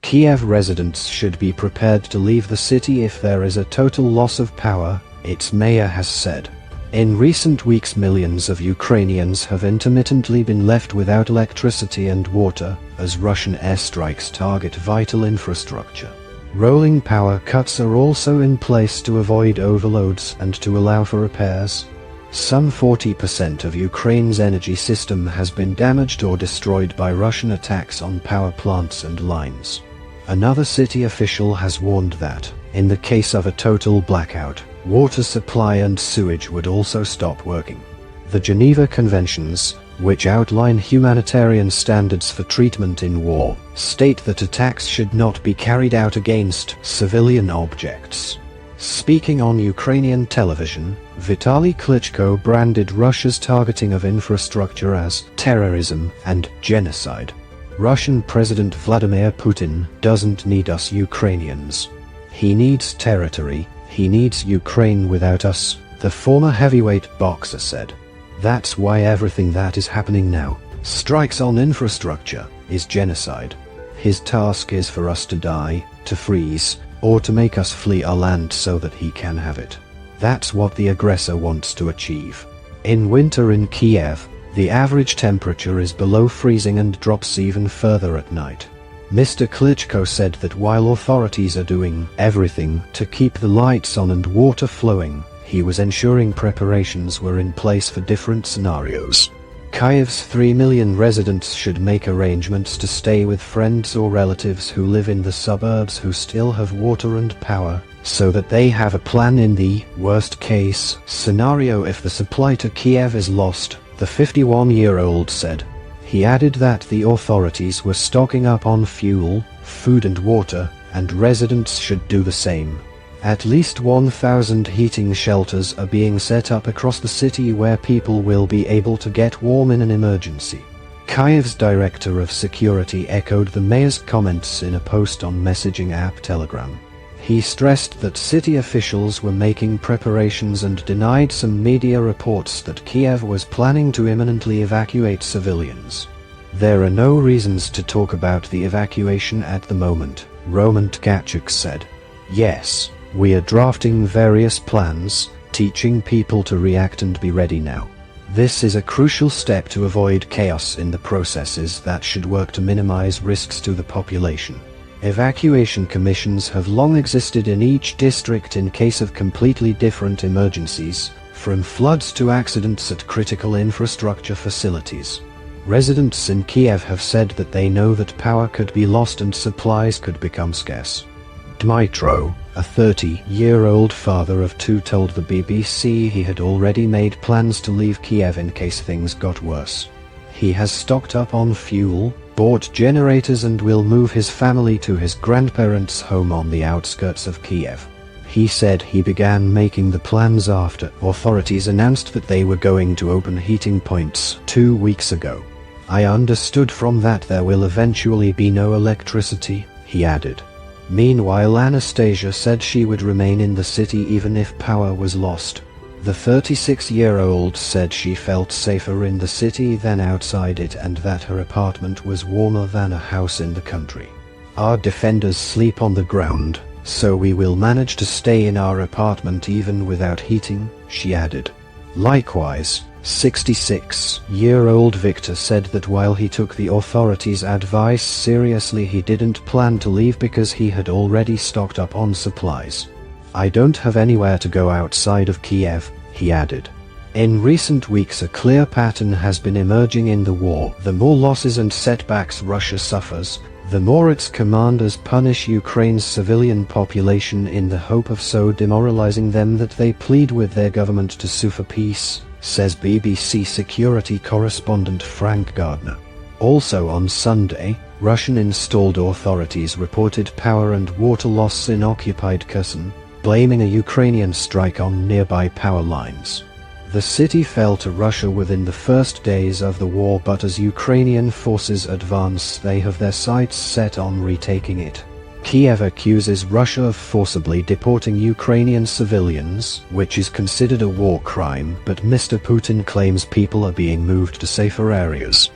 Kiev residents should be prepared to leave the city if there is a total loss of power, its mayor has said. In recent weeks, millions of Ukrainians have intermittently been left without electricity and water, as Russian airstrikes target vital infrastructure. Rolling power cuts are also in place to avoid overloads and to allow for repairs. Some 40% of Ukraine's energy system has been damaged or destroyed by Russian attacks on power plants and lines. Another city official has warned that, in the case of a total blackout, water supply and sewage would also stop working. The Geneva Conventions, which outline humanitarian standards for treatment in war, state that attacks should not be carried out against civilian objects. Speaking on Ukrainian television, Vitaly Klitschko branded Russia's targeting of infrastructure as terrorism and genocide. Russian President Vladimir Putin doesn't need us Ukrainians. He needs territory, he needs Ukraine without us, the former heavyweight boxer said. That's why everything that is happening now, strikes on infrastructure, is genocide. His task is for us to die, to freeze, or to make us flee our land so that he can have it. That's what the aggressor wants to achieve. In winter in Kiev, the average temperature is below freezing and drops even further at night. Mr. Klitschko said that while authorities are doing everything to keep the lights on and water flowing, he was ensuring preparations were in place for different scenarios. Kyiv's 3 million residents should make arrangements to stay with friends or relatives who live in the suburbs who still have water and power, so that they have a plan in the worst-case scenario if the supply to Kiev is lost, the 51-year-old said. He added that the authorities were stocking up on fuel, food and water, and residents should do the same. At least 1,000 heating shelters are being set up across the city where people will be able to get warm in an emergency. Kyiv's director of security echoed the mayor's comments in a post on messaging app Telegram. He stressed that city officials were making preparations and denied some media reports that Kiev was planning to imminently evacuate civilians. There are no reasons to talk about the evacuation at the moment, Roman Tkachuk said. Yes, we are drafting various plans, teaching people to react and be ready now. This is a crucial step to avoid chaos in the processes that should work to minimize risks to the population. Evacuation commissions have long existed in each district in case of completely different emergencies, from floods to accidents at critical infrastructure facilities. Residents in Kiev have said that they know that power could be lost and supplies could become scarce. Dmytro, a 30-year-old father of two, told the BBC he had already made plans to leave Kiev in case things got worse. He has stocked up on fuel, bought generators and will move his family to his grandparents' home on the outskirts of Kiev. He said he began making the plans after authorities announced that they were going to open heating points 2 weeks ago. I understood from that there will eventually be no electricity, he added. Meanwhile, Anastasia said she would remain in the city even if power was lost. The 36-year-old said she felt safer in the city than outside it and that her apartment was warmer than a house in the country. Our defenders sleep on the ground, so we will manage to stay in our apartment even without heating, she added. Likewise, 66-year-old Victor said that while he took the authorities' advice seriously, he didn't plan to leave because he had already stocked up on supplies. I don't have anywhere to go outside of Kiev, he added. In recent weeks, a clear pattern has been emerging in the war. The more losses and setbacks Russia suffers, the more its commanders punish Ukraine's civilian population in the hope of so demoralizing them that they plead with their government to sue for peace, says BBC security correspondent Frank Gardner. Also on Sunday, Russian-installed authorities reported power and water loss in occupied Kherson, blaming a Ukrainian strike on nearby power lines. The city fell to Russia within the first days of the war, but as Ukrainian forces advance, they have their sights set on retaking it. Kiev accuses Russia of forcibly deporting Ukrainian civilians, which is considered a war crime, but Mr. Putin claims people are being moved to safer areas.